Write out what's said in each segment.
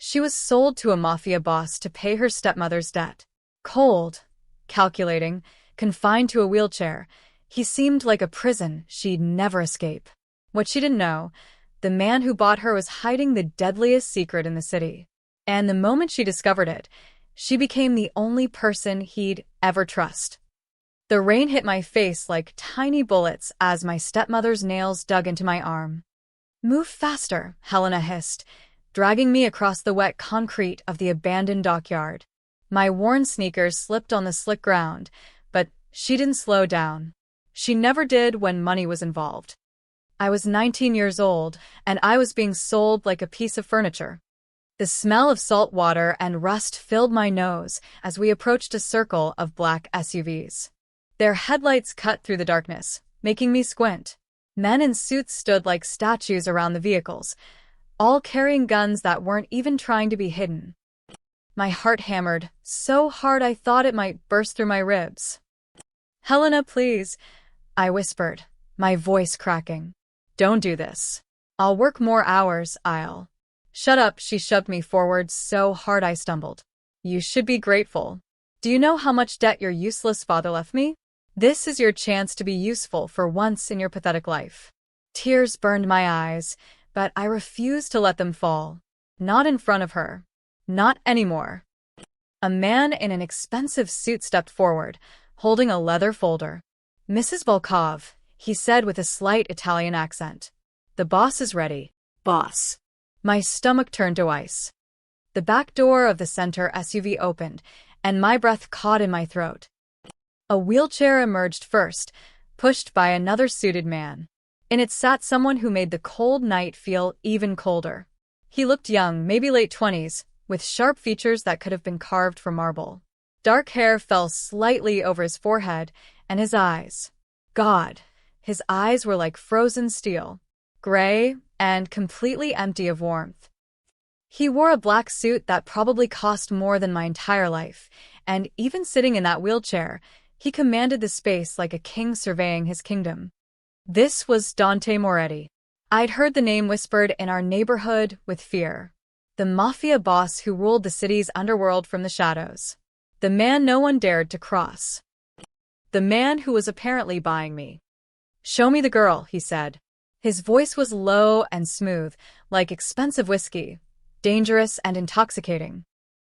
She was sold to a mafia boss to pay her stepmother's debt. Cold, calculating, confined to a wheelchair, he seemed like a prison she'd never escape. What she didn't know, the man who bought her was hiding the deadliest secret in the city. And the moment she discovered it, she became the only person he'd ever trust. The rain hit my face like tiny bullets as my stepmother's nails dug into my arm. "Move faster," Helena hissed, dragging me across the wet concrete of the abandoned dockyard. My worn sneakers slipped on the slick ground, but she didn't slow down. She never did when money was involved. I was 19 years old, and I was being sold like a piece of furniture. The smell of salt water and rust filled my nose as we approached a circle of black SUVs. Their headlights cut through the darkness, making me squint. Men in suits stood like statues around the vehicles, all carrying guns that weren't even trying to be hidden. My heart hammered so hard I thought it might burst through my ribs. "Helena, please," I whispered, my voice cracking. "Don't do this. I'll work more hours, I'll—" "Shut up," she shoved me forward so hard I stumbled. "You should be grateful. Do you know how much debt your useless father left me? This is your chance to be useful for once in your pathetic life." Tears burned my eyes, but I refused to let them fall. Not in front of her. Not anymore. A man in an expensive suit stepped forward, holding a leather folder. "Mrs. Volkov," he said with a slight Italian accent. "The boss is ready." "Boss." My stomach turned to ice. The back door of the center SUV opened, and my breath caught in my throat. A wheelchair emerged first, pushed by another suited man. In it sat someone who made the cold night feel even colder. He looked young, maybe late 20s, with sharp features that could have been carved from marble. Dark hair fell slightly over his forehead, and his eyes. God, his eyes were like frozen steel, gray and completely empty of warmth. He wore a black suit that probably cost more than my entire life, and even sitting in that wheelchair, he commanded the space like a king surveying his kingdom. This was Dante Moretti. I'd heard the name whispered in our neighborhood with fear. The mafia boss who ruled the city's underworld from the shadows. The man no one dared to cross. The man who was apparently buying me. "Show me the girl," he said. His voice was low and smooth, like expensive whiskey, dangerous and intoxicating.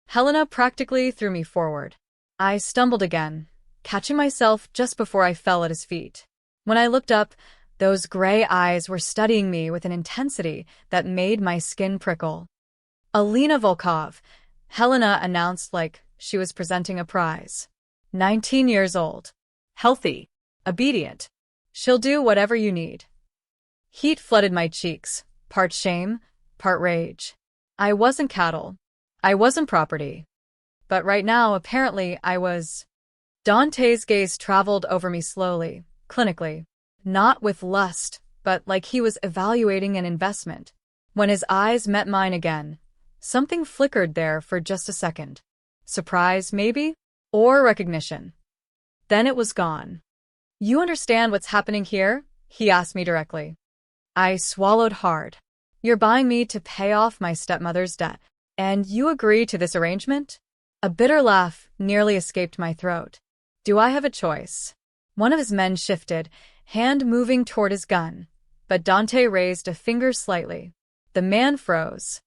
Helena practically threw me forward. I stumbled again, catching myself just before I fell at his feet. When I looked up, those gray eyes were studying me with an intensity that made my skin prickle. "Alina Volkov," Helena announced like she was presenting a prize. 19 years old. Healthy. Obedient. She'll do whatever you need. Heat flooded my cheeks, part shame, part rage. I wasn't cattle. I wasn't property. But right now, apparently, I was. Dante's gaze traveled over me slowly, clinically. Not with lust, but like he was evaluating an investment. When his eyes met mine again, something flickered there for just a second. Surprise, maybe? Or recognition. Then it was gone. "You understand what's happening here?" he asked me directly. I swallowed hard. "You're buying me to pay off my stepmother's debt. And you agree to this arrangement?" A bitter laugh nearly escaped my throat. "Do I have a choice?" One of his men shifted, hand moving toward his gun, but Dante raised a finger slightly. The man froze.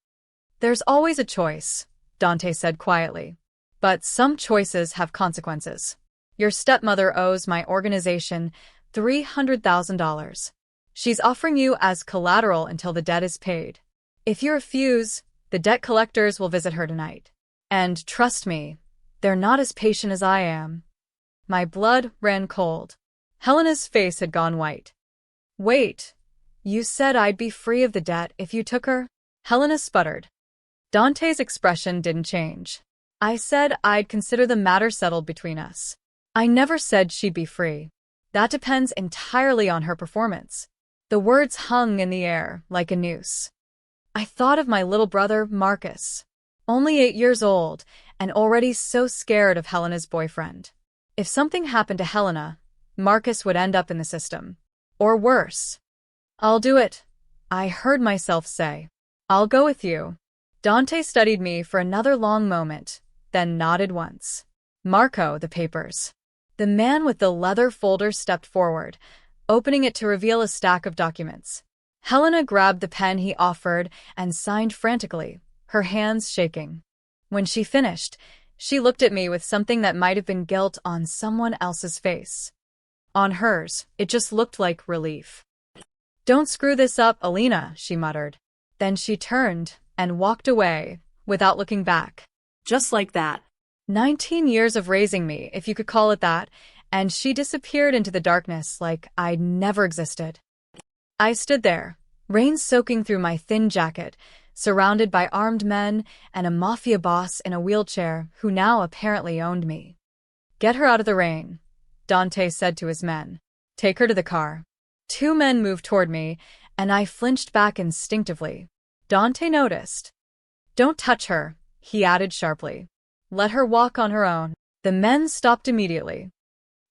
"There's always a choice," Dante said quietly. "But some choices have consequences. Your stepmother owes my organization $300,000. She's offering you as collateral until the debt is paid. If you refuse, the debt collectors will visit her tonight. And trust me, they're not as patient as I am." My blood ran cold. Helena's face had gone white. "Wait, you said I'd be free of the debt if you took her?" Helena sputtered. Dante's expression didn't change. "I said I'd consider the matter settled between us. I never said she'd be free. That depends entirely on her performance." The words hung in the air like a noose. I thought of my little brother, Marcus. Only 8 years old, and already so scared of Helena's boyfriend. If something happened to Helena, Marcus would end up in the system. Or worse. "I'll do it," I heard myself say. "I'll go with you." Dante studied me for another long moment, then nodded once. Marco, the papers. The man with the leather folder stepped forward, opening it to reveal a stack of documents. Helena grabbed the pen he offered and signed frantically, her hands shaking. When she finished, she looked at me with something that might have been guilt on someone else's face. On hers, it just looked like relief. "Don't screw this up, Alina," she muttered. Then she turned and walked away, without looking back. Just like that. 19 years of raising me, if you could call it that, and she disappeared into the darkness like I'd never existed. I stood there, rain soaking through my thin jacket, surrounded by armed men and a mafia boss in a wheelchair who now apparently owned me. "Get her out of the rain," Dante said to his men. "Take her to the car." 2 men moved toward me, and I flinched back instinctively. Dante noticed. "Don't touch her," he added sharply. "Let her walk on her own." The men stopped immediately.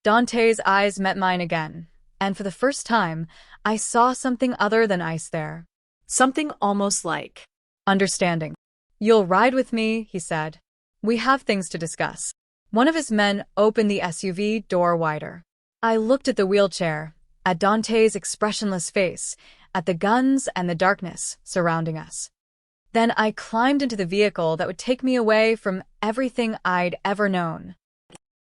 Dante's eyes met mine again, and for the first time, I saw something other than ice there. Something almost like understanding. "You'll ride with me," he said. "We have things to discuss." One of his men opened the SUV door wider. I looked at the wheelchair, at Dante's expressionless face, at the guns and the darkness surrounding us. Then I climbed into the vehicle that would take me away from everything I'd ever known.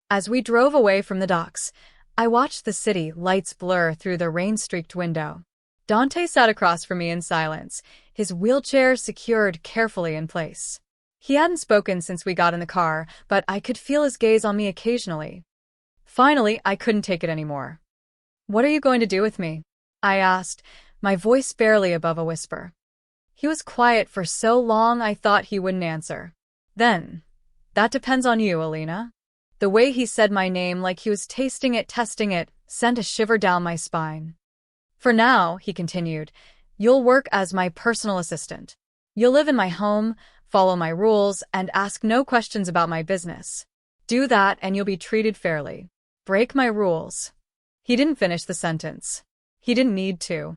As we drove away from the docks, I watched the city lights blur through the rain-streaked window. Dante sat across from me in silence, his wheelchair secured carefully in place. He hadn't spoken since we got in the car, but I could feel his gaze on me occasionally. Finally, I couldn't take it anymore. "What are you going to do with me?" I asked, my voice barely above a whisper. He was quiet for so long I thought he wouldn't answer. Then, "That depends on you, Alina." The way he said my name like he was tasting it, testing it, sent a shiver down my spine. "For now," he continued, "you'll work as my personal assistant. You'll live in my home, follow my rules, and ask no questions about my business. Do that and you'll be treated fairly. Break my rules." He didn't finish the sentence. He didn't need to.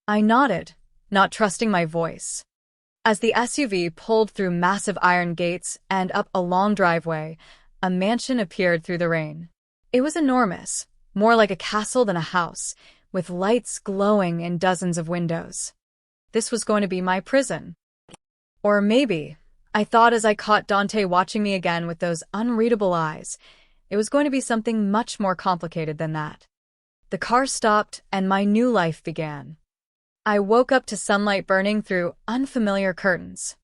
I nodded, not trusting my voice. As the SUV pulled through massive iron gates and up a long driveway, a mansion appeared through the rain. It was enormous, more like a castle than a house, with lights glowing in dozens of windows. This was going to be my prison. Or maybe, I thought as I caught Dante watching me again with those unreadable eyes, it was going to be something much more complicated than that. The car stopped and my new life began. I woke up to sunlight burning through unfamiliar curtains.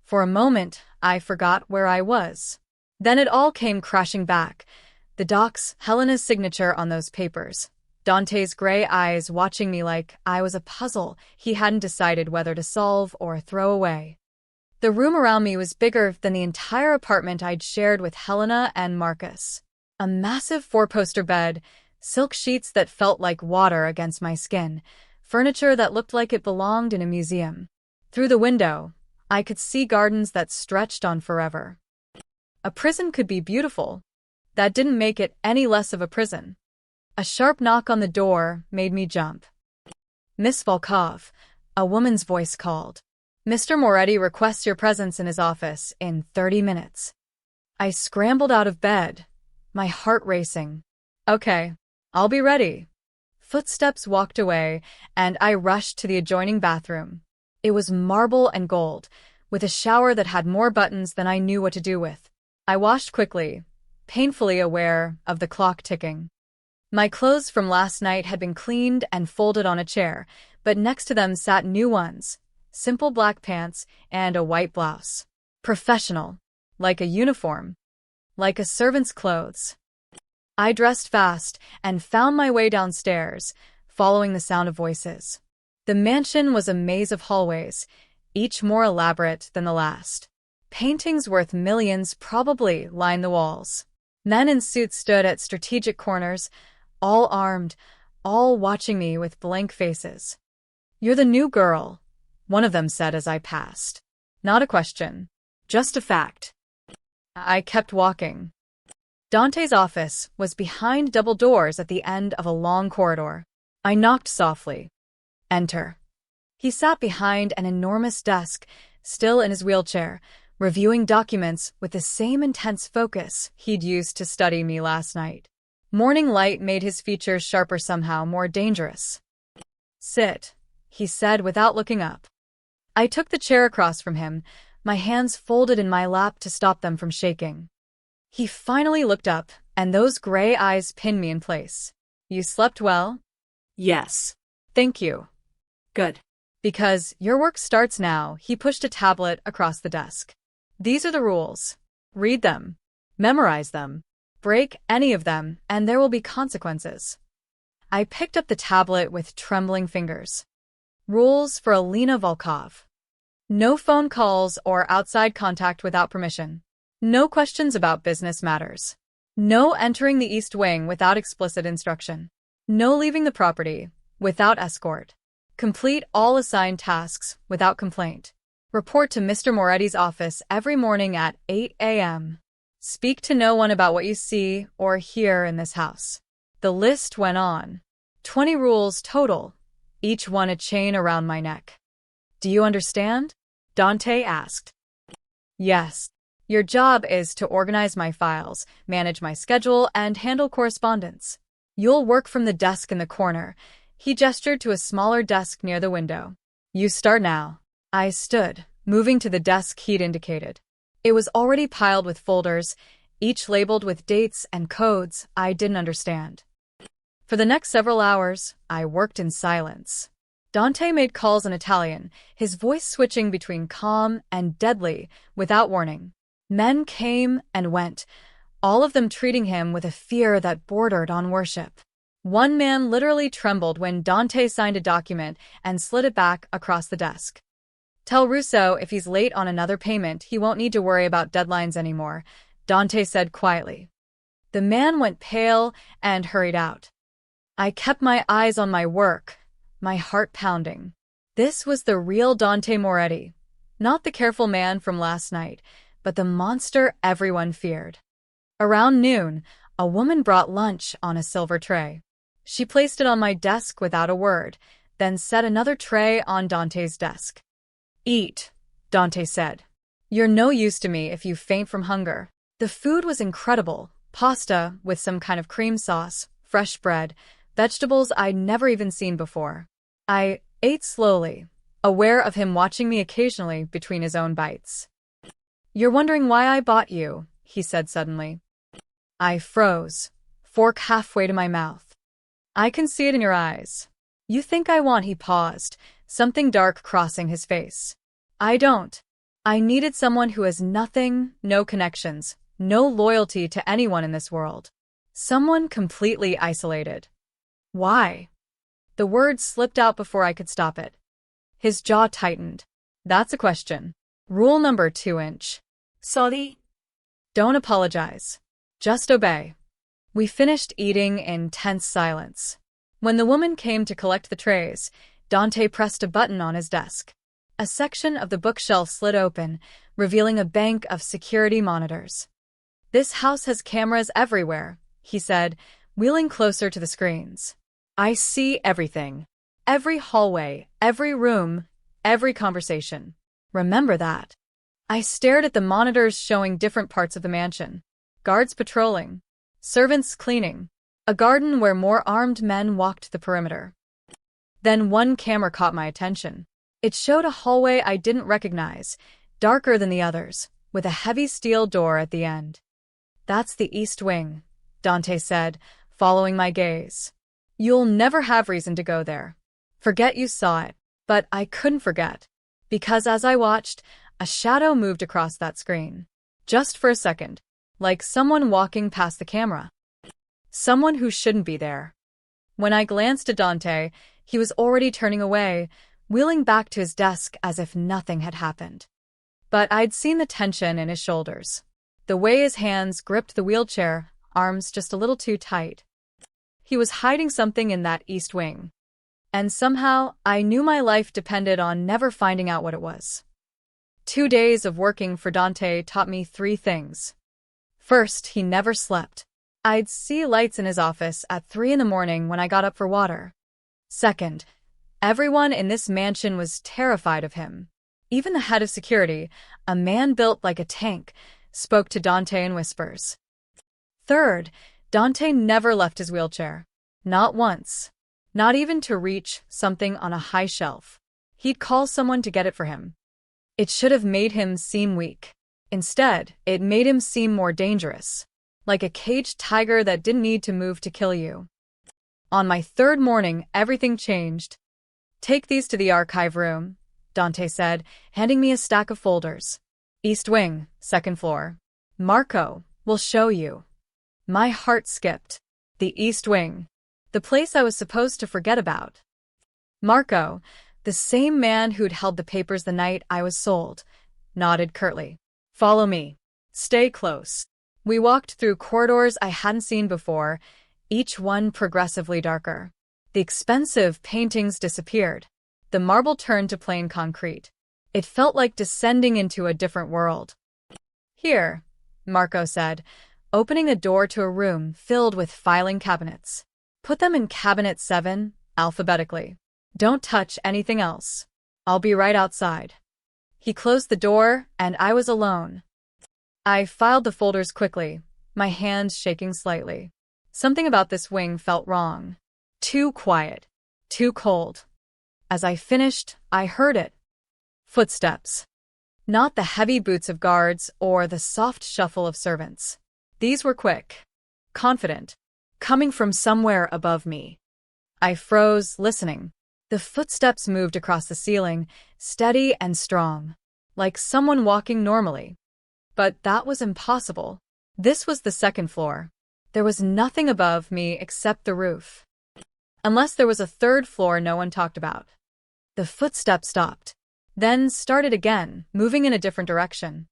For a moment, I forgot where I was. Then it all came crashing back. The docs, Helena's signature on those papers, Dante's gray eyes watching me like I was a puzzle he hadn't decided whether to solve or throw away. The room around me was bigger than the entire apartment I'd shared with Helena and Marcus. A massive 4-poster bed, silk sheets that felt like water against my skin, furniture that looked like it belonged in a museum. Through the window, I could see gardens that stretched on forever. A prison could be beautiful. That didn't make it any less of a prison. A sharp knock on the door made me jump. "Miss Volkov," a woman's voice called. "Mr. Moretti requests your presence in his office in 30 minutes. I scrambled out of bed, my heart racing. "Okay, I'll be ready." Footsteps walked away, and I rushed to the adjoining bathroom. It was marble and gold, with a shower that had more buttons than I knew what to do with. I washed quickly, painfully aware of the clock ticking. My clothes from last night had been cleaned and folded on a chair, but next to them sat new ones, simple black pants and a white blouse. Professional, like a uniform, like a servant's clothes. I dressed fast and found my way downstairs, following the sound of voices. The mansion was a maze of hallways, each more elaborate than the last. Paintings worth millions probably lined the walls. Men in suits stood at strategic corners, all armed, all watching me with blank faces. "You're the new girl," one of them said as I passed. Not a question, just a fact. I kept walking. Dante's office was behind double doors at the end of a long corridor. I knocked softly. "Enter." He sat behind an enormous desk, still in his wheelchair, reviewing documents with the same intense focus he'd used to study me last night. Morning light made his features sharper, somehow more dangerous. "Sit," he said without looking up. I took the chair across from him, my hands folded in my lap to stop them from shaking. He finally looked up, and those gray eyes pinned me in place. "You slept well?" Yes. "Thank you." Good. "Because your work starts now." He pushed a tablet across the desk. "These are the rules. Read them. Memorize them. Break any of them, and there will be consequences." I picked up the tablet with trembling fingers. Rules for Alina Volkov. No phone calls or outside contact without permission. No questions about business matters. No entering the East Wing without explicit instruction. No leaving the property without escort. Complete all assigned tasks without complaint. Report to Mr. Moretti's office every morning at 8 a.m. Speak to no one about what you see or hear in this house. The list went on. 20 rules total, each one a chain around my neck. "Do you understand?" Dante asked. "Yes. Your job is to organize my files, manage my schedule, and handle correspondence. You'll work from the desk in the corner." He gestured to a smaller desk near the window. "You start now." I stood, moving to the desk he'd indicated. It was already piled with folders, each labeled with dates and codes I didn't understand. For the next several hours, I worked in silence. Dante made calls in Italian, his voice switching between calm and deadly without warning. Men came and went, all of them treating him with a fear that bordered on worship. One man literally trembled when Dante signed a document and slid it back across the desk. "Tell Russo if he's late on another payment, he won't need to worry about deadlines anymore," Dante said quietly. The man went pale and hurried out. I kept my eyes on my work, my heart pounding. This was the real Dante Moretti, not the careful man from last night, but the monster everyone feared. Around noon, a woman brought lunch on a silver tray. She placed it on my desk without a word, then set another tray on Dante's desk. "Eat," Dante said. "You're no use to me if you faint from hunger." The food was incredible. Pasta with some kind of cream sauce, fresh bread, vegetables I'd never even seen before. I ate slowly, aware of him watching me occasionally between his own bites. "You're wondering why I bought you," he said suddenly. I froze, fork halfway to my mouth. "I can see it in your eyes. You think I want," he paused, something dark crossing his face. "I don't. I needed someone who has nothing, no connections, no loyalty to anyone in this world. Someone completely isolated." "Why?" The word slipped out before I could stop it. His jaw tightened. "That's a question. Rule number 2". Sorry. Don't apologize. Just obey." We finished eating in tense silence. When the woman came to collect the trays, Dante pressed a button on his desk. A section of the bookshelf slid open, revealing a bank of security monitors. "This house has cameras everywhere," he said, wheeling closer to the screens. "I see everything. Every hallway, every room, every conversation. Remember that." I stared at the monitors showing different parts of the mansion. Guards patrolling. Servants cleaning. A garden where more armed men walked the perimeter. Then one camera caught my attention. It showed a hallway I didn't recognize, darker than the others, with a heavy steel door at the end. "That's the East Wing," Dante said, following my gaze. "You'll never have reason to go there. Forget you saw it." But I couldn't forget, because as I watched, a shadow moved across that screen. Just for a second, like someone walking past the camera. Someone who shouldn't be there. When I glanced at Dante, he was already turning away, wheeling back to his desk as if nothing had happened. But I'd seen the tension in his shoulders, the way his hands gripped the wheelchair, arms just a little too tight. He was hiding something in that East Wing. And somehow, I knew my life depended on never finding out what it was. 2 days of working for Dante taught me 3 things. First, he never slept. I'd see lights in his office at 3 in the morning when I got up for water. Second, everyone in this mansion was terrified of him. Even the head of security, a man built like a tank, spoke to Dante in whispers. Third, Dante never left his wheelchair. Not once. Not even to reach something on a high shelf. He'd call someone to get it for him. It should have made him seem weak. Instead, it made him seem more dangerous. Like a caged tiger that didn't need to move to kill you. On my third morning, everything changed. Take these to the archive room, Dante said, handing me a stack of folders. East Wing, second floor. Marco, will show you. My heart skipped. The East Wing. The place I was supposed to forget about. Marco, the same man who'd held the papers the night I was sold, nodded curtly. Follow me. Stay close. We walked through corridors I hadn't seen before, each one progressively darker. The expensive paintings disappeared. The marble turned to plain concrete. It felt like descending into a different world. Here, Marco said, opening a door to a room filled with filing cabinets. Put them in cabinet 7, alphabetically. Don't touch anything else. I'll be right outside. He closed the door, and I was alone. I filed the folders quickly, my hands shaking slightly. Something about this wing felt wrong. Too quiet. Too cold. As I finished, I heard it. Footsteps. Not the heavy boots of guards or the soft shuffle of servants. These were quick. Confident. Coming from somewhere above me. I froze, listening. The footsteps moved across the ceiling, steady and strong. Like someone walking normally. But that was impossible. This was the second floor. There was nothing above me except the roof. Unless there was a third floor no one talked about. The footsteps stopped. Then started again, moving in a different direction.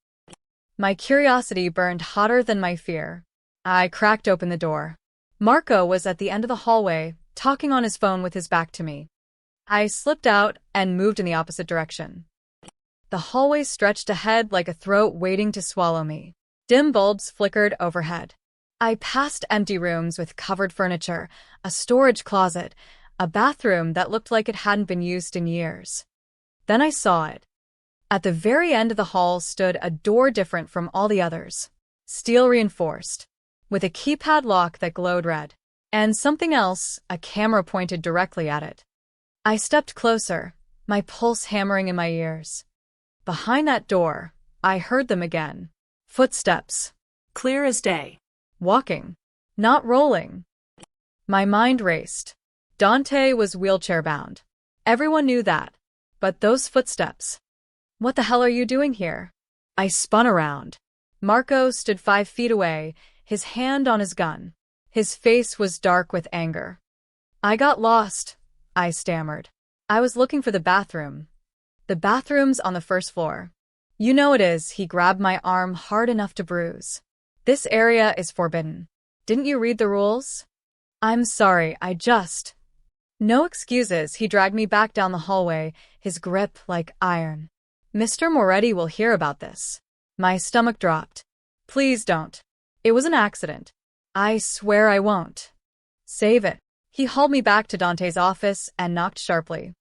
My curiosity burned hotter than my fear. I cracked open the door. Marco was at the end of the hallway, talking on his phone with his back to me. I slipped out and moved in the opposite direction. The hallway stretched ahead like a throat waiting to swallow me. Dim bulbs flickered overhead. I passed empty rooms with covered furniture, a storage closet, a bathroom that looked like it hadn't been used in years. Then I saw it. At the very end of the hall stood a door different from all the others. Steel reinforced, with a keypad lock that glowed red. And something else, a camera pointed directly at it. I stepped closer, my pulse hammering in my ears. Behind that door, I heard them again. Footsteps. Clear as day. Walking. Not rolling. My mind raced. Dante was wheelchair-bound. Everyone knew that. But those footsteps. What the hell are you doing here? I spun around. Marco stood 5 feet away, his hand on his gun. His face was dark with anger. I got lost, I stammered. I was looking for the bathroom. The bathroom's on the first floor. You know it is, he grabbed my arm hard enough to bruise. This area is forbidden. Didn't you read the rules? I'm sorry, I just... No excuses, he dragged me back down the hallway, his grip like iron. Mr. Moretti will hear about this. My stomach dropped. Please don't. It was an accident. I swear I won't. Save it. He hauled me back to Dante's office and knocked sharply.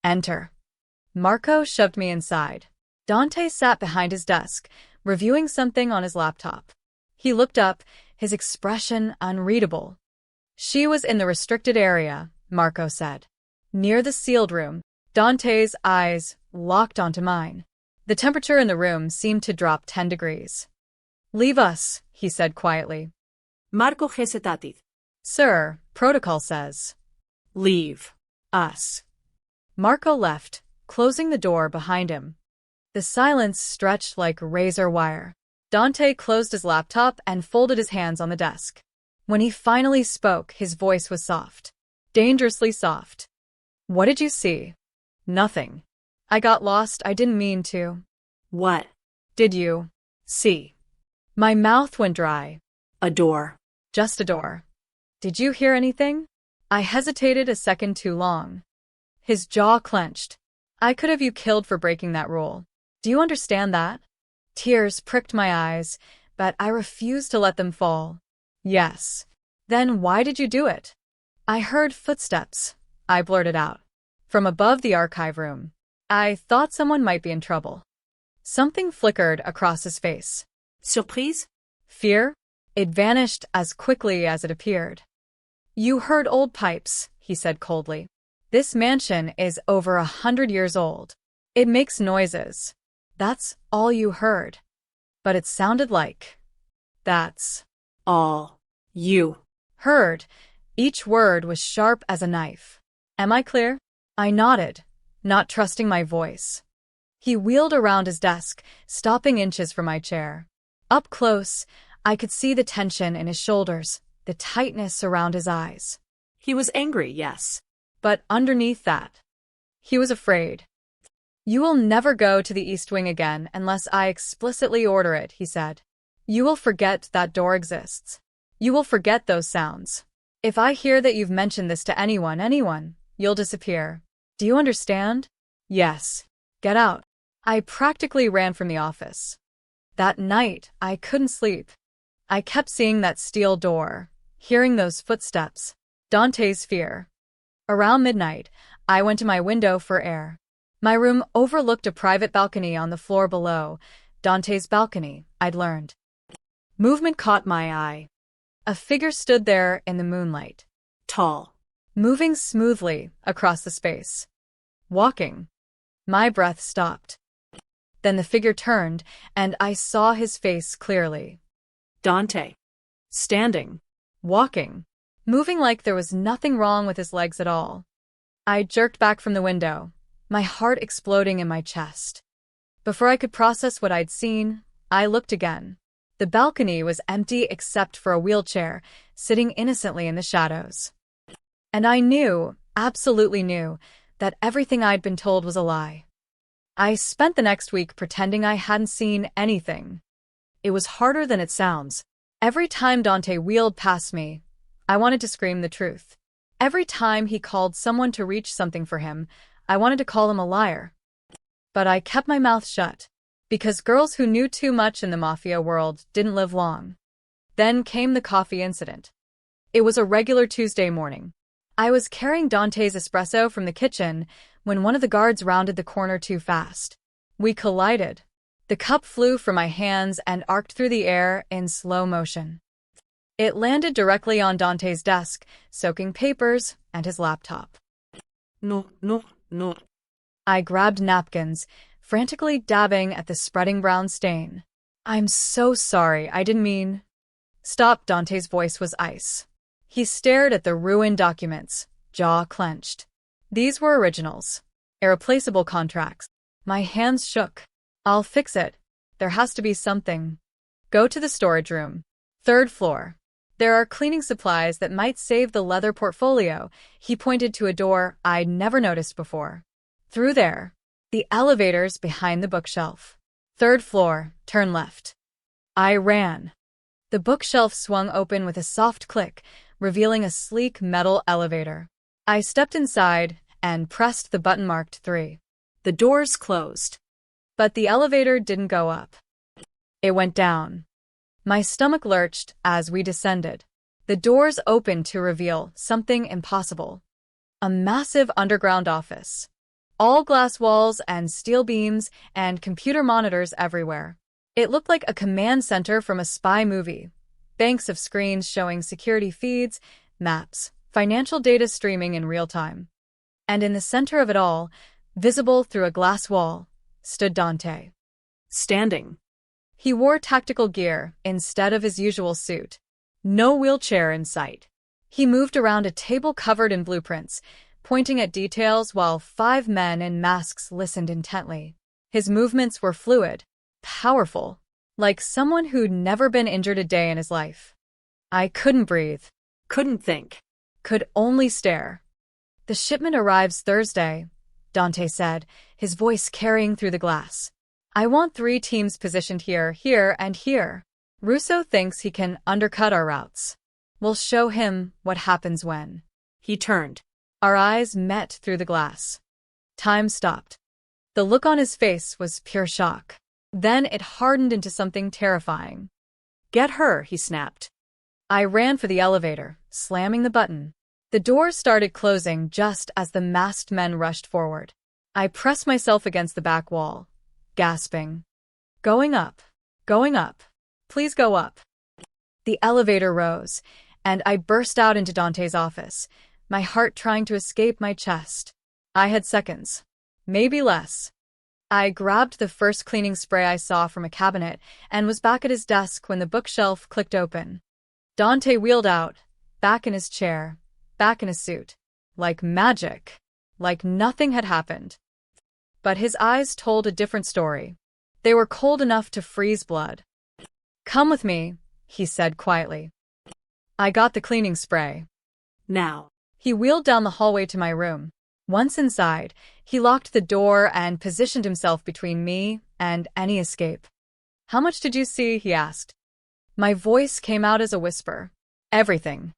Enter. Marco shoved me inside. Dante sat behind his desk, reviewing something on his laptop. He looked up, his expression unreadable. She was in the restricted area, Marco said. Near the sealed room. Dante's eyes locked onto mine. The temperature in the room seemed to drop 10 degrees. Leave us, he said quietly. Marco Gesetatit. Sir, protocol says. Leave. Us. Marco left, closing the door behind him. The silence stretched like razor wire. Dante closed his laptop and folded his hands on the desk. When he finally spoke, his voice was soft. Dangerously soft. What did you see? Nothing. I got lost, I didn't mean to. What? Did you see? My mouth went dry. A door. Just a door. Did you hear anything? I hesitated a second too long. His jaw clenched. I could have you killed for breaking that rule. Do you understand that? Tears pricked my eyes, but I refused to let them fall. Yes. Then why did you do it? I heard footsteps, I blurted out. From above the archive room. I thought someone might be in trouble. Something flickered across his face. Surprise? Fear? It vanished as quickly as it appeared. You heard old pipes, he said coldly. This mansion is over 100 years old. It makes noises. That's all you heard. But it sounded like. That's all you heard. Each word was sharp as a knife. Am I clear? I nodded, not trusting my voice. He wheeled around his desk, stopping inches from my chair. Up close, I could see the tension in his shoulders, the tightness around his eyes. He was angry, yes. But underneath that, he was afraid. You will never go to the East Wing again unless I explicitly order it, he said. You will forget that door exists. You will forget those sounds. If I hear that you've mentioned this to anyone, you'll disappear. Do you understand? Yes. Get out. I practically ran from the office. That night, I couldn't sleep. I kept seeing that steel door, hearing those footsteps. Dante's fear. Around midnight, I went to my window for air. My room overlooked a private balcony on the floor below. Dante's balcony, I'd learned. Movement caught my eye. A figure stood there in the moonlight. Tall. Moving smoothly across the space. Walking. My breath stopped. Then the figure turned, and I saw his face clearly. Dante. Standing. Walking. Moving like there was nothing wrong with his legs at all. I jerked back from the window, my heart exploding in my chest. Before I could process what I'd seen, I looked again. The balcony was empty except for a wheelchair, sitting innocently in the shadows. And I knew, absolutely knew, that everything I'd been told was a lie. I spent the next week pretending I hadn't seen anything. It was harder than it sounds. Every time Dante wheeled past me, I wanted to scream the truth. Every time he called someone to reach something for him, I wanted to call him a liar. But I kept my mouth shut, because girls who knew too much in the Mafia world didn't live long. Then came the coffee incident. It was a regular Tuesday morning. I was carrying Dante's espresso from the kitchen when one of the guards rounded the corner too fast. We collided. The cup flew from my hands and arced through the air in slow motion. It landed directly on Dante's desk, soaking papers and his laptop. No. I grabbed napkins, frantically dabbing at the spreading brown stain. I'm so sorry, I didn't mean. Stop, Dante's voice was ice. He stared at the ruined documents, jaw clenched. These were originals. Irreplaceable contracts. My hands shook. I'll fix it. There has to be something. Go to the storage room. 3rd floor. There are cleaning supplies that might save the leather portfolio. He pointed to a door I'd never noticed before. Through there. The elevator's behind the bookshelf. 3rd floor, turn left. I ran. The bookshelf swung open with a soft click, revealing a sleek metal elevator. I stepped inside and pressed the button marked 3. The doors closed. But the elevator didn't go up. It went down. My stomach lurched as we descended. The doors opened to reveal something impossible. A massive underground office. All glass walls and steel beams and computer monitors everywhere. It looked like a command center from a spy movie. Banks of screens showing security feeds, maps, financial data streaming in real time. And in the center of it all, visible through a glass wall, stood Dante. Standing. He wore tactical gear instead of his usual suit. No wheelchair in sight. He moved around a table covered in blueprints, pointing at details while 5 men in masks listened intently. His movements were fluid, powerful, like someone who'd never been injured a day in his life. I couldn't breathe. Couldn't think. Could only stare. The shipment arrives Thursday, Dante said, his voice carrying through the glass. I want 3 teams positioned here, here, and here. Russo thinks he can undercut our routes. We'll show him what happens when. He turned. Our eyes met through the glass. Time stopped. The look on his face was pure shock. Then it hardened into something terrifying. Get her, he snapped. I ran for the elevator, slamming the button. The doors started closing just as the masked men rushed forward. I pressed myself against the back wall, gasping. Going up. Going up. Please go up. The elevator rose, and I burst out into Dante's office, my heart trying to escape my chest. I had seconds. Maybe less. I grabbed the first cleaning spray I saw from a cabinet and was back at his desk when the bookshelf clicked open. Dante wheeled out, back in his chair, back in his suit. Like magic. Like nothing had happened. But his eyes told a different story. They were cold enough to freeze blood. "Come with me," he said quietly. I got the cleaning spray. Now. He wheeled down the hallway to my room. Once inside, he locked the door and positioned himself between me and any escape. "How much did you see?" he asked. My voice came out as a whisper. "Everything."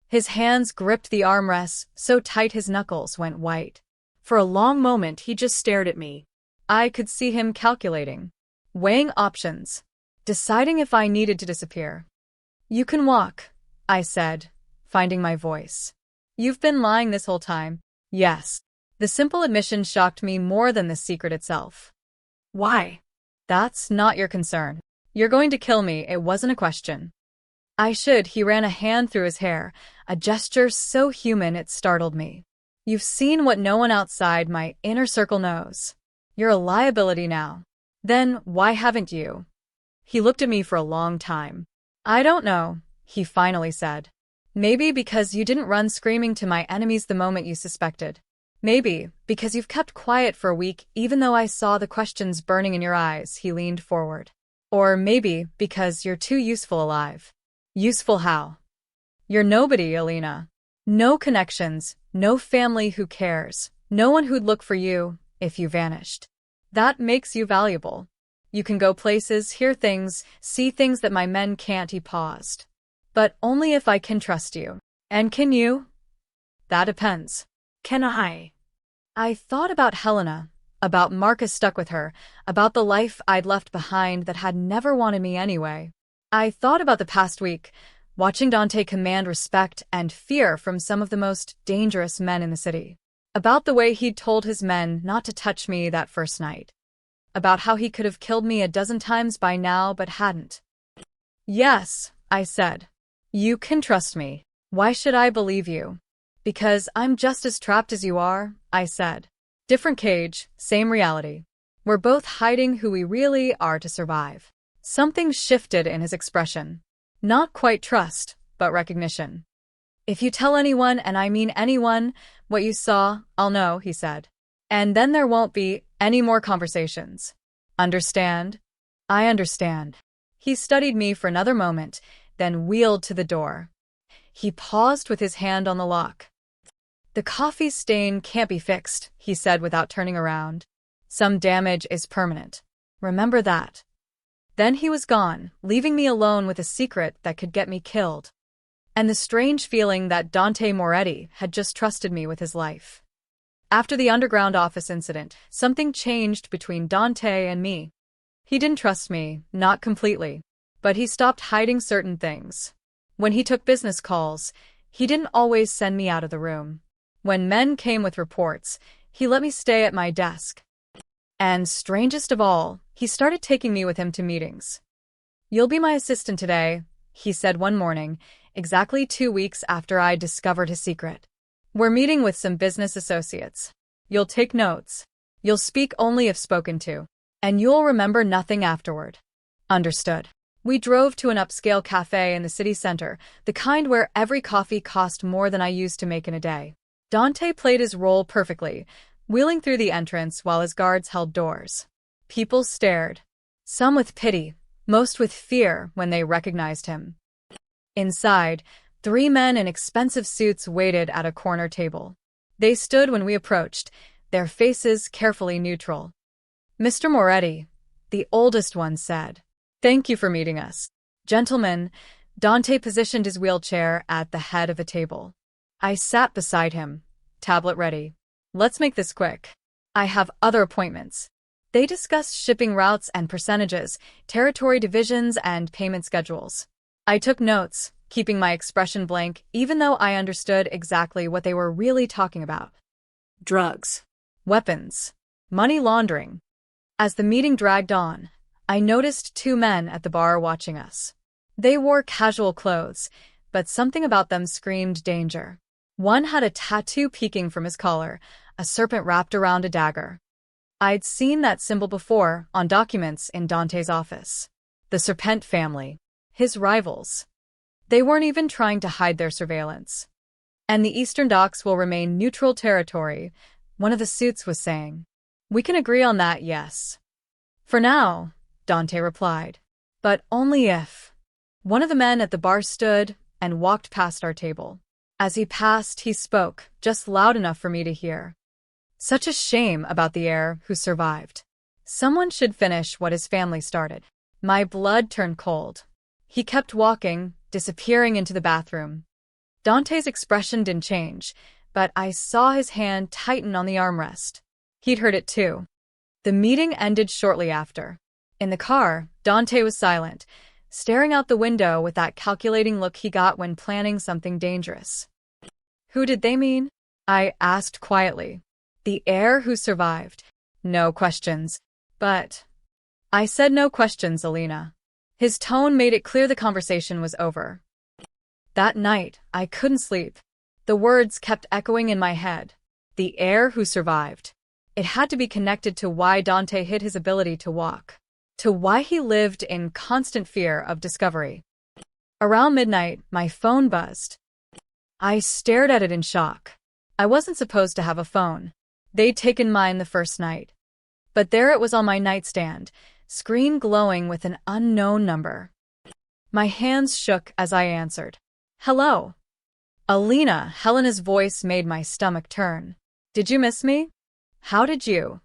His hands gripped the armrests so tight his knuckles went white. For a long moment, he just stared at me. I could see him calculating, weighing options, deciding if I needed to disappear. "You can walk," I said, finding my voice. "You've been lying this whole time." "Yes." The simple admission shocked me more than the secret itself. "Why?" "That's not your concern. You're going to kill me, it wasn't a question." "I should." He ran a hand through his hair, a gesture so human it startled me. "You've seen what no one outside my inner circle knows. You're a liability now. Then why haven't you?" He looked at me for a long time. "I don't know," he finally said. "Maybe because you didn't run screaming to my enemies the moment you suspected. Maybe because you've kept quiet for a week even though I saw the questions burning in your eyes." He leaned forward. "Or maybe because you're too useful alive." "Useful how?" "You're nobody, Alina. No connections, no family who cares, no one who'd look for you if you vanished. That makes you valuable. You can go places, hear things, see things that my men can't." He paused. "But only if I can trust you. And can you?" "That depends." "Can I?" I thought about Helena, about Marcus stuck with her, about the life I'd left behind that had never wanted me anyway. I thought about the past week, watching Dante command respect and fear from some of the most dangerous men in the city. About the way he'd told his men not to touch me that first night. About how he could have killed me a dozen times by now but hadn't. "Yes," I said. "You can trust me. Why should I believe you?" "Because I'm just as trapped as you are," I said. "Different cage, same reality. We're both hiding who we really are to survive." Something shifted in his expression. Not quite trust, but recognition. "If you tell anyone, and I mean anyone, what you saw, I'll know," he said. "And then there won't be any more conversations. Understand?" "I understand." He studied me for another moment, then wheeled to the door. He paused with his hand on the lock. "The coffee stain can't be fixed," he said without turning around. "Some damage is permanent. Remember that." Then he was gone, leaving me alone with a secret that could get me killed. And the strange feeling that Dante Moretti had just trusted me with his life. After the underground office incident, something changed between Dante and me. He didn't trust me, not completely, but he stopped hiding certain things. When he took business calls, he didn't always send me out of the room. When men came with reports, he let me stay at my desk. And strangest of all, he started taking me with him to meetings. "You'll be my assistant today," he said one morning, exactly 2 weeks after I discovered his secret. "We're meeting with some business associates. You'll take notes. You'll speak only if spoken to. And you'll remember nothing afterward." "Understood." We drove to an upscale cafe in the city center, the kind where every coffee cost more than I used to make in a day. Dante played his role perfectly, wheeling through the entrance while his guards held doors. People stared, some with pity, most with fear when they recognized him. Inside, 3 men in expensive suits waited at a corner table. They stood when we approached, their faces carefully neutral. "Mr. Moretti," the oldest one said. "Thank you for meeting us." "Gentlemen," Dante positioned his wheelchair at the head of a table. I sat beside him, tablet ready. "Let's make this quick. I have other appointments." They discussed shipping routes and percentages, territory divisions, and payment schedules. I took notes, keeping my expression blank, even though I understood exactly what they were really talking about. Drugs. Weapons. money laundering. As the meeting dragged on, I noticed two men at the bar watching us. They wore casual clothes, but something about them screamed danger. One had a tattoo peeking from his collar, a serpent wrapped around a dagger. I'd seen that symbol before on documents in Dante's office. The Serpent family. His rivals. They weren't even trying to hide their surveillance. And the Eastern Docks will remain neutral territory, one of the suits was saying. We can agree on that, yes. For now, Dante replied. But only if. One of the men at the bar stood and walked past our table. As he passed, he spoke, just loud enough for me to hear. Such a shame about the heir who survived. Someone should finish what his family started. My blood turned cold. He kept walking, disappearing into the bathroom. Dante's expression didn't change, but I saw his hand tighten on the armrest. He'd heard it too. The meeting ended shortly after. In the car, Dante was silent, staring out the window with that calculating look he got when planning something dangerous. Who did they mean? I asked quietly. The heir who survived. No questions. But I said no questions, Alina. His tone made it clear the conversation was over. That night, I couldn't sleep. The words kept echoing in my head. The heir who survived. It had to be connected to why Dante hid his ability to walk. To why he lived in constant fear of discovery. Around midnight, my phone buzzed. I stared at it in shock. I wasn't supposed to have a phone. They'd taken mine the first night. But there it was on my nightstand, screen glowing with an unknown number. My hands shook as I answered. Hello. Alina, Helena's voice made my stomach turn. Did you miss me? How did you?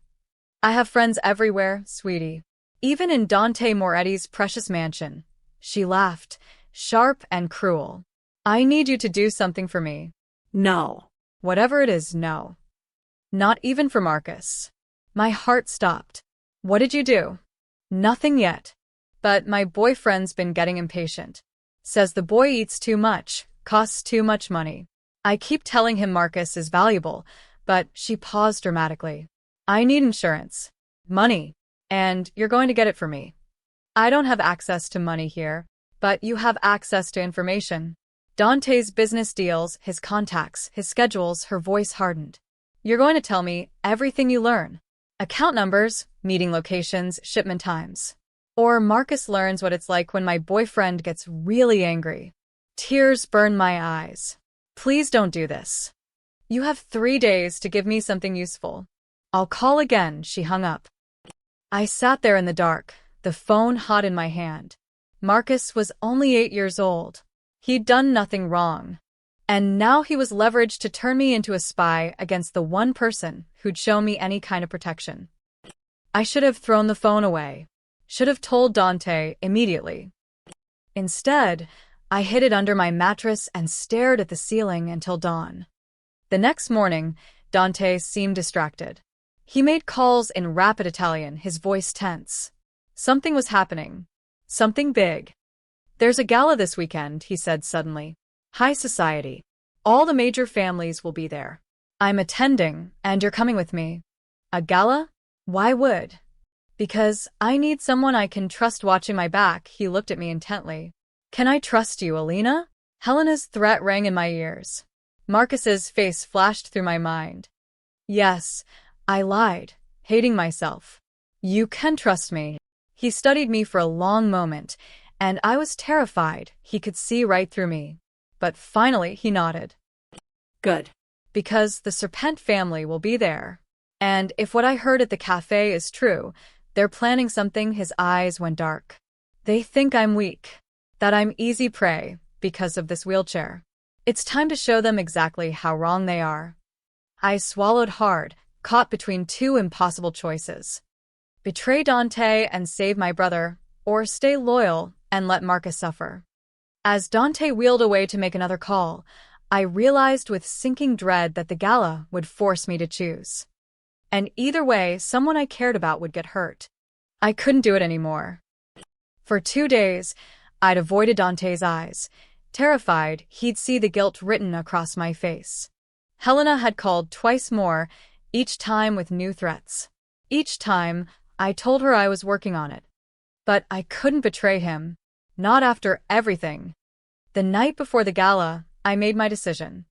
I have friends everywhere, sweetie. Even in Dante Moretti's precious mansion. She laughed, sharp and cruel. I need you to do something for me. No. Whatever it is, no. Not even for Marcus. My heart stopped. What did you do? Nothing yet. But my boyfriend's been getting impatient. Says the boy eats too much, costs too much money. I keep telling him Marcus is valuable, but she paused dramatically. I need insurance. Money. And you're going to get it for me. I don't have access to money here, but you have access to information. Dante's business deals, his contacts, his schedules, her voice hardened. You're going to tell me everything you learn. Account numbers, meeting locations, shipment times. Or Marcus learns what it's like when my boyfriend gets really angry. Tears burn my eyes. Please don't do this. You have 3 days to give me something useful. I'll call again, she hung up. I sat there in the dark, the phone hot in my hand. Marcus was only 8 years old. He'd done nothing wrong. And now he was leveraged to turn me into a spy against the one person who'd shown me any kind of protection. I should have thrown the phone away. Should have told Dante immediately. Instead, I hid it under my mattress and stared at the ceiling until dawn. The next morning, Dante seemed distracted. He made calls in rapid Italian, his voice tense. Something was happening. Something big. There's a gala this weekend, he said suddenly. High society. All the major families will be there. I'm attending, and you're coming with me. A gala? Why would? Because I need someone I can trust watching my back, he looked at me intently. Can I trust you, Alina? Helena's threat rang in my ears. Marcus's face flashed through my mind. Yes, I lied, hating myself. You can trust me. He studied me for a long moment, and I was terrified he could see right through me. But finally he nodded. Good. Because the Serpent family will be there. And if what I heard at the cafe is true, they're planning something. His eyes went dark. They think I'm weak. That I'm easy prey because of this wheelchair. It's time to show them exactly how wrong they are. I swallowed hard, caught between two impossible choices. Betray Dante and save my brother, or stay loyal and let Marcus suffer. As Dante wheeled away to make another call, I realized with sinking dread that the gala would force me to choose. And either way, someone I cared about would get hurt. I couldn't do it anymore. For 2 days, I'd avoided Dante's eyes, terrified he'd see the guilt written across my face. Helena had called twice more, each time with new threats. Each time, I told her I was working on it. But I couldn't betray him. Not after everything. The night before the gala, I made my decision.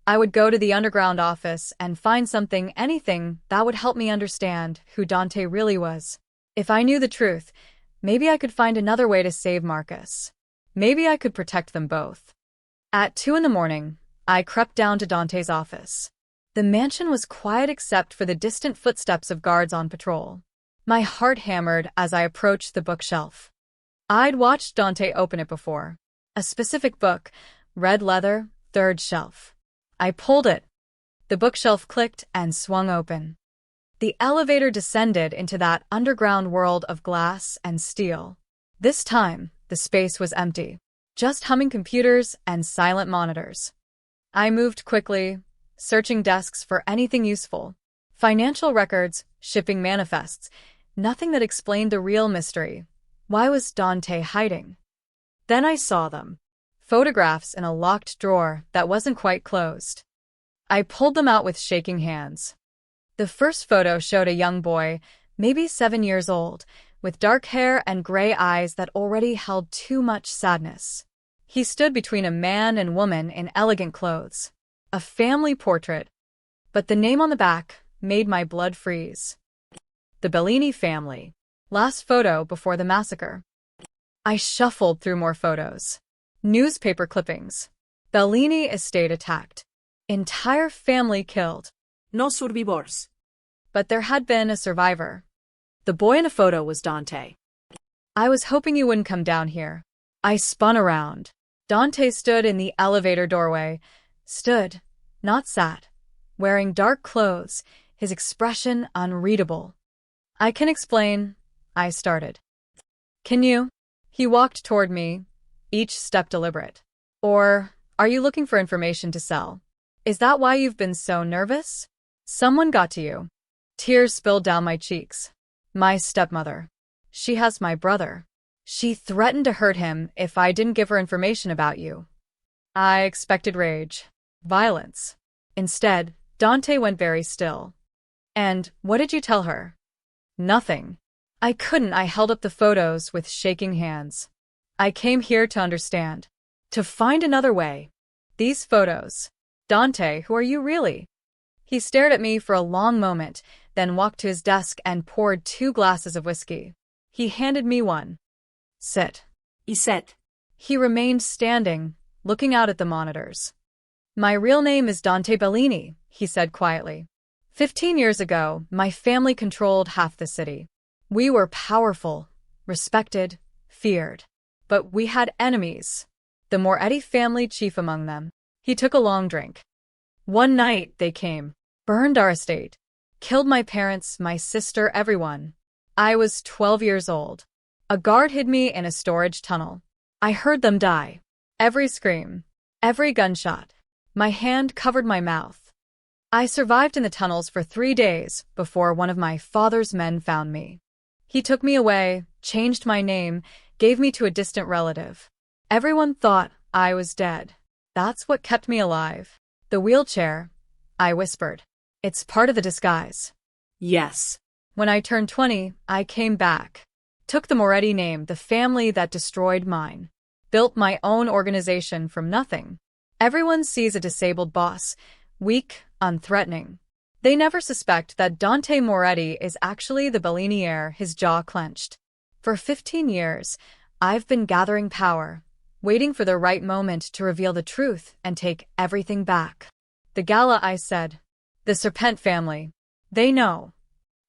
I would go to the underground office and find something, anything, that would help me understand who Dante really was. If I knew the truth, maybe I could find another way to save Marcus. Maybe I could protect them both. At 2 in the morning, I crept down to Dante's office. The mansion was quiet except for the distant footsteps of guards on patrol. My heart hammered as I approached the bookshelf. I'd watched Dante open it before. A specific book, red leather, third shelf. I pulled it. The bookshelf clicked and swung open. The elevator descended into that underground world of glass and steel. This time, the space was empty. Just humming computers and silent monitors. I moved quickly, searching desks for anything useful. Financial records, shipping manifests, nothing that explained the real mystery. Why was Dante hiding? Then I saw them. Photographs in a locked drawer that wasn't quite closed. I pulled them out with shaking hands. The first photo showed a young boy, maybe 7 years old, with dark hair and gray eyes that already held too much sadness. He stood between a man and woman in elegant clothes. A family portrait. But the name on the back made my blood freeze. The Bellini family. Last photo before the massacre. I shuffled through more photos. Newspaper clippings. Bellini estate attacked. Entire family killed. No survivors. But there had been a survivor. The boy in the photo was Dante. I was hoping you wouldn't come down here. I spun around. Dante stood in the elevator doorway. Stood, not sat. Wearing dark clothes, his expression unreadable. I can explain, I started. Can you? He walked toward me, each step deliberate. Or, are you looking for information to sell? Is that why you've been so nervous? Someone got to you. Tears spilled down my cheeks. My stepmother. She has my brother. She threatened to hurt him if I didn't give her information about you. I expected rage. Violence. Instead, Dante went very still. And what did you tell her? Nothing. I held up the photos with shaking hands. I came here to understand. To find another way. These photos. Dante, who are you really? He stared at me for a long moment, then walked to his desk and poured 2 glasses of whiskey. He handed me one. Sit. He said. He remained standing, looking out at the monitors. My real name is Dante Bellini, he said quietly. 15 years ago, my family controlled half the city. We were powerful, respected, feared. But we had enemies. The Moretti family chief among them. He took a long drink. One night, they came. Burned our estate. Killed my parents, my sister, everyone. I was 12 years old. A guard hid me in a storage tunnel. I heard them die. Every scream. Every gunshot. My hand covered my mouth. I survived in the tunnels for 3 days before one of my father's men found me. He took me away, changed my name, gave me to a distant relative. Everyone thought I was dead. That's what kept me alive. The wheelchair, I whispered. It's part of the disguise. Yes. When I turned 20, I came back. Took the Moretti name, the family that destroyed mine. Built my own organization from nothing. Everyone sees a disabled boss, weak, unthreatening. They never suspect that Dante Moretti is actually the Bellini heir, his jaw clenched. For 15 years, I've been gathering power, waiting for the right moment to reveal the truth and take everything back. The gala, I said. The Serpent family. They know.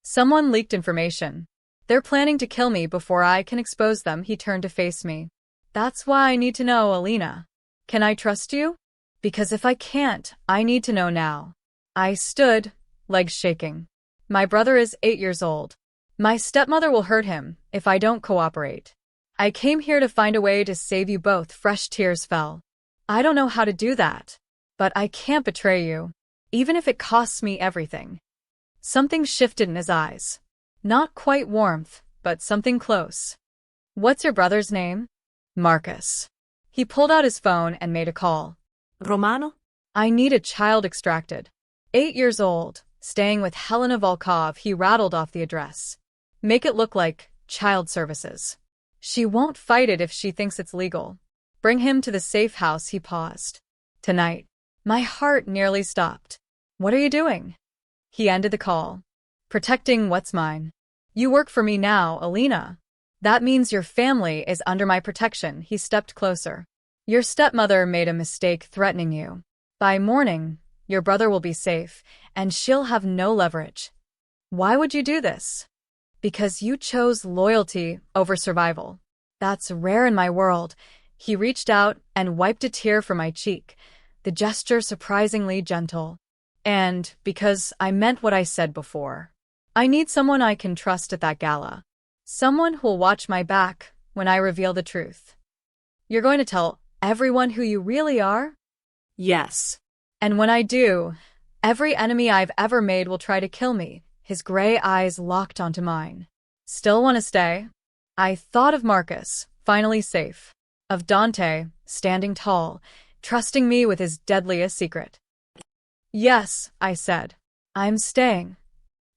Someone leaked information. They're planning to kill me before I can expose them. He turned to face me. That's why I need to know, Alina. Can I trust you? Because if I can't, I need to know now. I stood, legs shaking. My brother is 8 years old. My stepmother will hurt him if I don't cooperate. I came here to find a way to save you both. Fresh tears fell. I don't know how to do that. But I can't betray you, even if it costs me everything. Something shifted in his eyes. Not quite warmth, but something close. What's your brother's name? Marcus. He pulled out his phone and made a call. Romano? I need a child extracted. 8 years old, Staying with Helena Volkov, he rattled off the address. Make it look like child services. She won't fight it if she thinks it's legal. Bring him to the safe house, he paused. Tonight. My heart nearly stopped. What are you doing? He ended the call. Protecting what's mine. You work for me now, Alina. That means your family is under my protection. He stepped closer. Your stepmother made a mistake threatening you. By morning, your brother will be safe, and she'll have no leverage. Why would you do this? Because you chose loyalty over survival. That's rare in my world. He reached out and wiped a tear from my cheek, the gesture surprisingly gentle. And because I meant what I said before. I need someone I can trust at that gala. Someone who'll watch my back when I reveal the truth. You're going to tell everyone who you really are? Yes. And when I do, every enemy I've ever made will try to kill me. His gray eyes locked onto mine. Still want to stay? I thought of Marcus, finally safe. Of Dante, standing tall, trusting me with his deadliest secret. Yes, I said. I'm staying.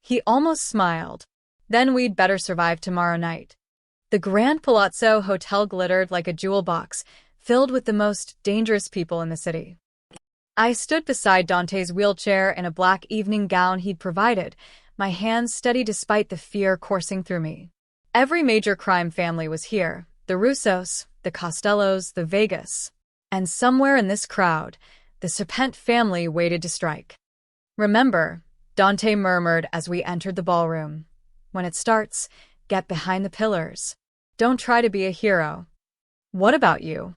He almost smiled. Then we'd better survive tomorrow night. The Grand Palazzo Hotel glittered like a jewel box, filled with the most dangerous people in the city. I stood beside Dante's wheelchair in a black evening gown he'd provided, my hands steady despite the fear coursing through me. Every major crime family was here, the Russos, the Costellos, the Vegas. And somewhere in this crowd, the Serpent family waited to strike. Remember, Dante murmured as we entered the ballroom. When it starts, get behind the pillars. Don't try to be a hero. What about you?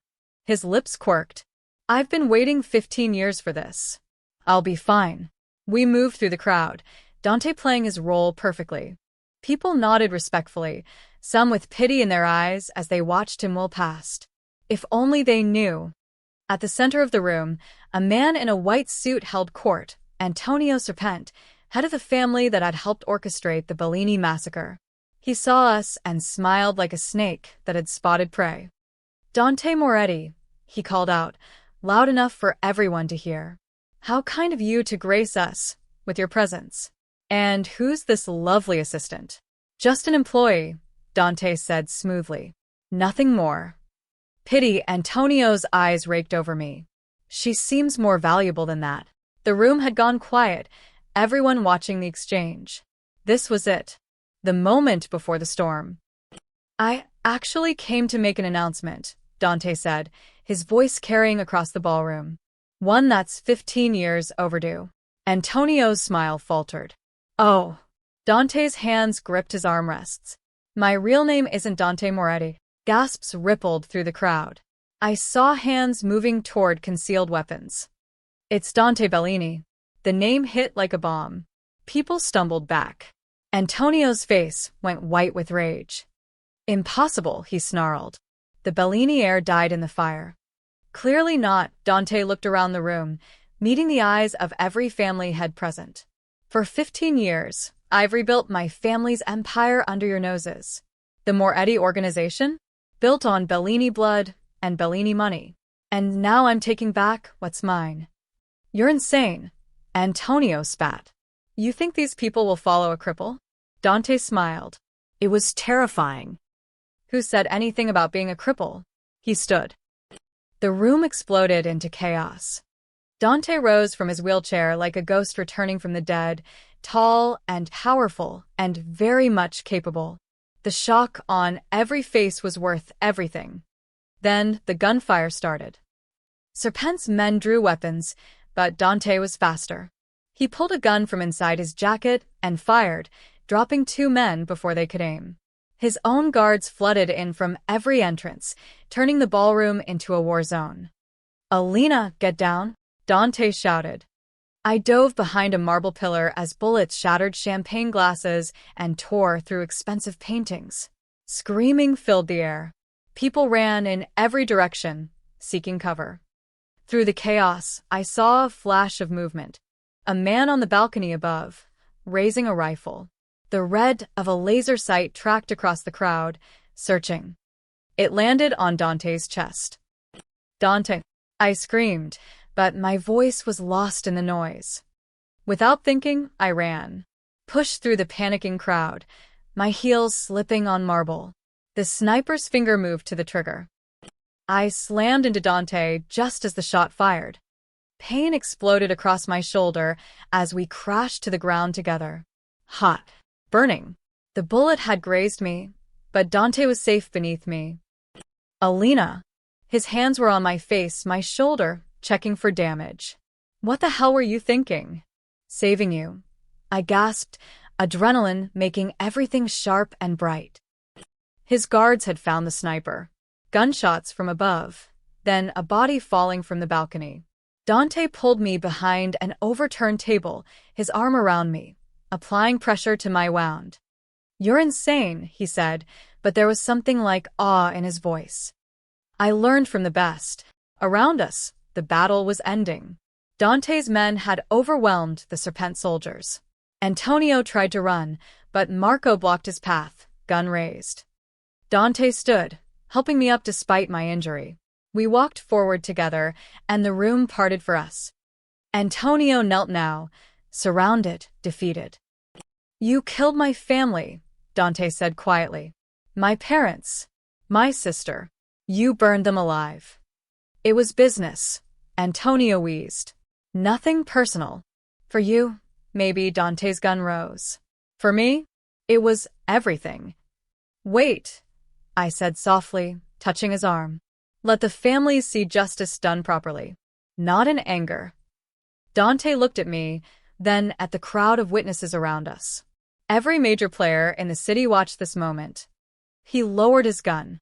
His lips quirked. I've been waiting 15 years for this. I'll be fine. We moved through the crowd, Dante playing his role perfectly. People nodded respectfully, some with pity in their eyes as they watched him whirl past. If only they knew. At the center of the room, a man in a white suit held court, Antonio Serpent, head of the family that had helped orchestrate the Bellini massacre. He saw us and smiled like a snake that had spotted prey. Dante Moretti, he called out, loud enough for everyone to hear. How kind of you to grace us with your presence. And who's this lovely assistant? Just an employee, Dante said smoothly. Nothing more. Pity, Antonio's eyes raked over me. She seems more valuable than that. The room had gone quiet, everyone watching the exchange. This was it. The moment before the storm. I actually came to make an announcement, Dante said, his voice carrying across the ballroom. One that's 15 years overdue. Antonio's smile faltered. Oh. Dante's hands gripped his armrests. My real name isn't Dante Moretti. Gasps rippled through the crowd. I saw hands moving toward concealed weapons. It's Dante Bellini. The name hit like a bomb. People stumbled back. Antonio's face went white with rage. Impossible, he snarled. The Bellini heir died in the fire. Clearly not, Dante looked around the room, meeting the eyes of every family head present. For 15 years, I've rebuilt my family's empire under your noses. The Moretti organization? Built on Bellini blood and Bellini money. And now I'm taking back what's mine. You're insane, Antonio spat. You think these people will follow a cripple? Dante smiled. It was terrifying. Who said anything about being a cripple? He stood. The room exploded into chaos. Dante rose from his wheelchair like a ghost returning from the dead, tall and powerful and very much capable. The shock on every face was worth everything. Then the gunfire started. Serpent's men drew weapons, but Dante was faster. He pulled a gun from inside his jacket and fired, dropping 2 men before they could aim. His own guards flooded in from every entrance, turning the ballroom into a war zone. Alina, get down, Dante shouted. I dove behind a marble pillar as bullets shattered champagne glasses and tore through expensive paintings. Screaming filled the air. People ran in every direction, seeking cover. Through the chaos, I saw a flash of movement. A man on the balcony above, raising a rifle. The red of a laser sight tracked across the crowd, searching. It landed on Dante's chest. Dante, I screamed, but my voice was lost in the noise. Without thinking, I ran. Pushed through the panicking crowd, my heels slipping on marble. The sniper's finger moved to the trigger. I slammed into Dante just as the shot fired. Pain exploded across my shoulder as we crashed to the ground together. Hot. Burning. The bullet had grazed me, but Dante was safe beneath me. Alina. His hands were on my face, my shoulder, checking for damage. What the hell were you thinking? Saving you. I gasped, adrenaline making everything sharp and bright. His guards had found the sniper. Gunshots from above, then a body falling from the balcony. Dante pulled me behind an overturned table, his arm around me, applying pressure to my wound. You're insane, he said, but there was something like awe in his voice. I learned from the best. Around us, the battle was ending. Dante's men had overwhelmed the Serpent soldiers. Antonio tried to run, but Marco blocked his path, gun raised. Dante stood, helping me up despite my injury. We walked forward together, and the room parted for us. Antonio knelt now, surrounded, defeated. You killed my family, Dante said quietly. My parents. My sister. You burned them alive. It was business, Antonio wheezed. Nothing personal. For you, maybe Dante's gun rose. For me, it was everything. Wait, I said softly, touching his arm. Let the families see justice done properly. Not in anger. Dante looked at me, then at the crowd of witnesses around us. Every major player in the city watched this moment. He lowered his gun.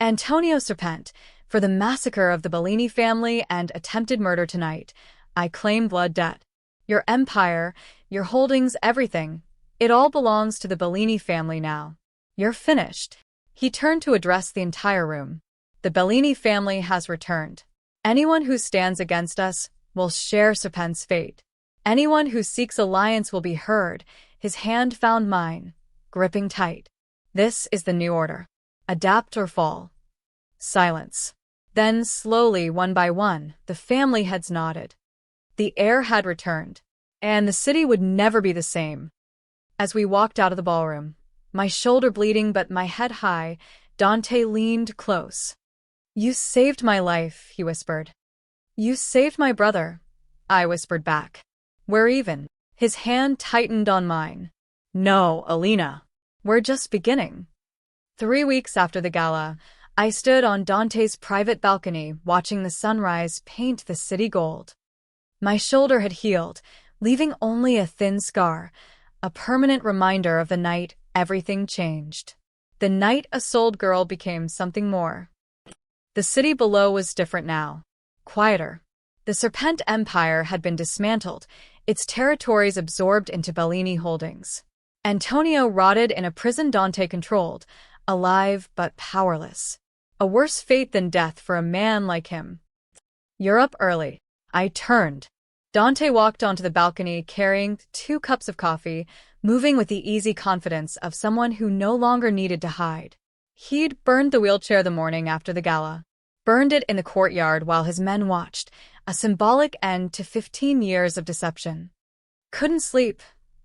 Antonio Serpent, for the massacre of the Bellini family and attempted murder tonight, I claim blood debt. Your empire, your holdings, everything. It all belongs to the Bellini family now. You're finished. He turned to address the entire room. The Bellini family has returned. Anyone who stands against us will share Serpent's fate. Anyone who seeks alliance will be heard. His hand found mine, gripping tight. This is the new order. Adapt or fall. Silence. Then, slowly, one by one, the family heads nodded. The heir had returned, and the city would never be the same. As we walked out of the ballroom, my shoulder bleeding but my head high, Dante leaned close. You saved my life, he whispered. You saved my brother, I whispered back. We're even. His hand tightened on mine. No, Alina. We're just beginning. 3 weeks after the gala, I stood on Dante's private balcony watching the sunrise paint the city gold. My shoulder had healed, leaving only a thin scar, a permanent reminder of the night everything changed. The night a sold girl became something more. The city below was different now, quieter. The Serpent Empire had been dismantled, its territories absorbed into Bellini holdings. Antonio rotted in a prison Dante controlled, alive but powerless. A worse fate than death for a man like him. You're up early. I turned. Dante walked onto the balcony carrying 2 cups of coffee, moving with the easy confidence of someone who no longer needed to hide. He'd burned the wheelchair the morning after the gala. Burned it in the courtyard while his men watched, a symbolic end to 15 years of deception. Couldn't sleep,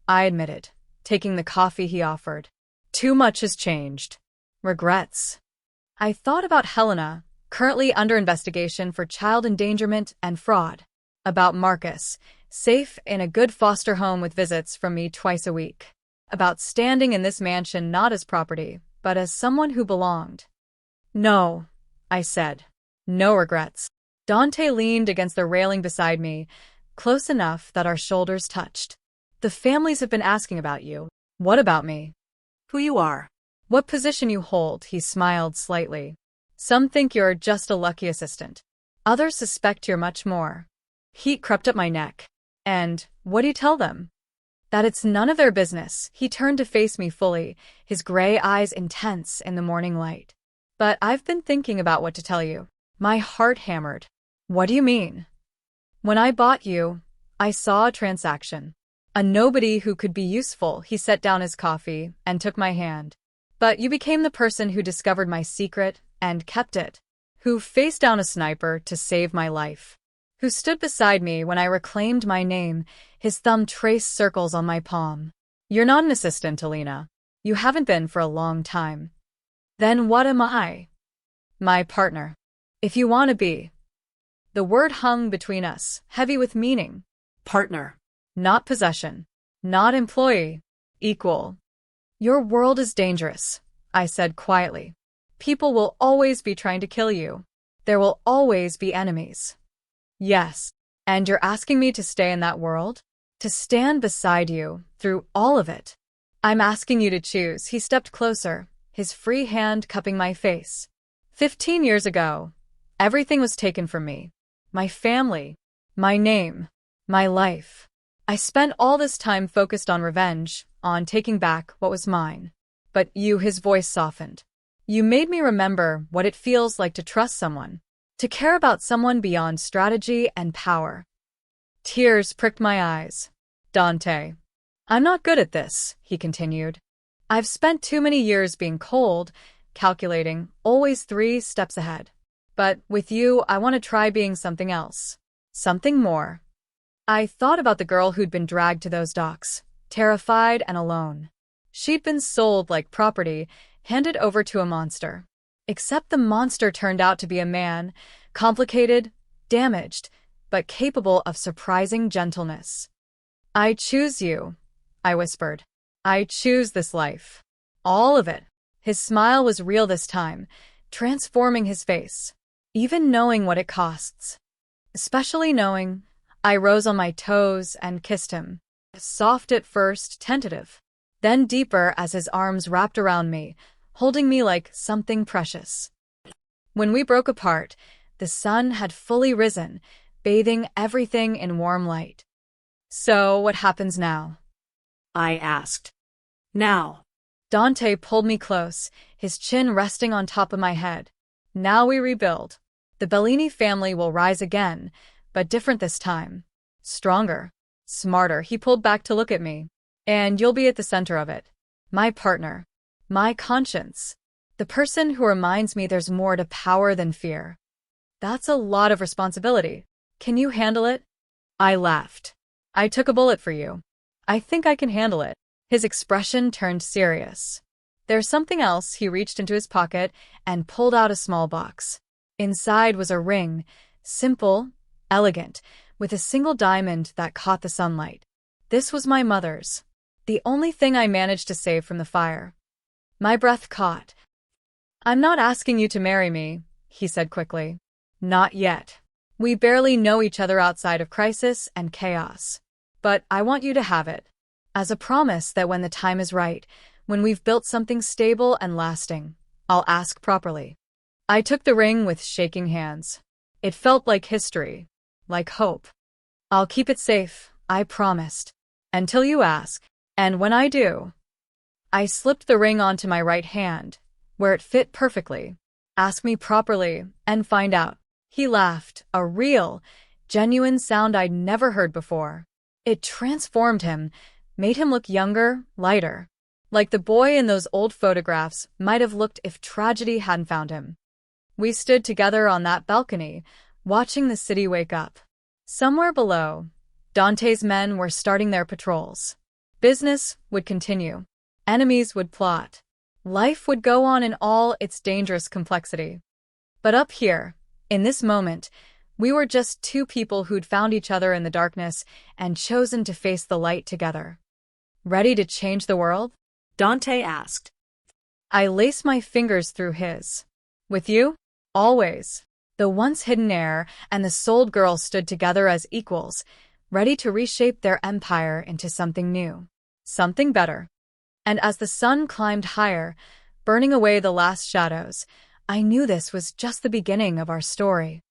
I admitted, taking the coffee he offered. Too much has changed. Regrets. I thought about Helena, currently under investigation for child endangerment and fraud. About Marcus, safe in a good foster home with visits from me twice a week. About standing in this mansion not as property, but as someone who belonged. No, I said. No regrets. Dante leaned against the railing beside me, close enough that our shoulders touched. The families have been asking about you. What about me? Who you are. What position you hold, he smiled slightly. Some think you're just a lucky assistant. Others suspect you're much more. Heat crept up my neck. And what do you tell them? That it's none of their business. He turned to face me fully, his gray eyes intense in the morning light. But I've been thinking about what to tell you. My heart hammered. What do you mean? When I bought you, I saw a transaction. A nobody who could be useful. He set down his coffee and took my hand. But you became the person who discovered my secret and kept it. Who faced down a sniper to save my life. who stood beside me when I reclaimed my name, his thumb traced circles on my palm. You're not an assistant, Alina. You haven't been for a long time. Then what am I? My partner. If you want to be. The word hung between us, heavy with meaning. Partner. Not possession. Not employee. Equal. Your world is dangerous, I said quietly. People will always be trying to kill you. There will always be enemies. Yes. And you're asking me to stay in that world? To stand beside you through all of it? I'm asking you to choose. He stepped closer, his free hand cupping my face. 15 years ago, everything was taken from me. My family, my name, my life. I spent all this time focused on revenge, on taking back what was mine. But you, his voice softened. You made me remember what it feels like to trust someone, to care about someone beyond strategy and power. Tears pricked my eyes. Dante. I'm not good at this, he continued. I've spent too many years being cold, calculating, always 3 steps ahead. But with you, I want to try being something else. Something more. I thought about the girl who'd been dragged to those docks, terrified and alone. She'd been sold like property, handed over to a monster. Except the monster turned out to be a man, complicated, damaged, but capable of surprising gentleness. I choose you, I whispered. I choose this life. All of it. His smile was real this time, transforming his face. Even knowing what it costs. Especially knowing, I rose on my toes and kissed him. Soft at first, tentative. Then deeper as his arms wrapped around me, holding me like something precious. When we broke apart, the sun had fully risen, bathing everything in warm light. So, what happens now? I asked. Now. Dante pulled me close, his chin resting on top of my head. Now we rebuild. The Bellini family will rise again, but different this time. Stronger. Smarter. He pulled back to look at me. And you'll be at the center of it. My partner. My conscience. The person who reminds me there's more to power than fear. That's a lot of responsibility. Can you handle it? I laughed. I took a bullet for you. I think I can handle it. His expression turned serious. There's something else. He reached into his pocket and pulled out a small box. Inside was a ring, simple, elegant, with a single diamond that caught the sunlight. This was my mother's. The only thing I managed to save from the fire. My breath caught. I'm not asking you to marry me, he said quickly. Not yet. We barely know each other outside of crisis and chaos. But I want you to have it. As a promise that when the time is right, when we've built something stable and lasting, I'll ask properly. I took the ring with shaking hands. It felt like history, like hope. I'll keep it safe, I promised. Until you ask. And when I do. I slipped the ring onto my right hand, where it fit perfectly. Ask me properly, and find out. He laughed, a real, genuine sound I'd never heard before. It transformed him, made him look younger, lighter. Like the boy in those old photographs might have looked if tragedy hadn't found him. We stood together on that balcony, watching the city wake up. Somewhere below, Dante's men were starting their patrols. Business would continue. Enemies would plot. Life would go on in all its dangerous complexity. But up here, in this moment, we were just 2 people who'd found each other in the darkness and chosen to face the light together. Ready to change the world? Dante asked. I laced my fingers through his. With you? Always. The once hidden heir and the sold girl stood together as equals, ready to reshape their empire into something new. Something better. And as the sun climbed higher, burning away the last shadows, I knew this was just the beginning of our story.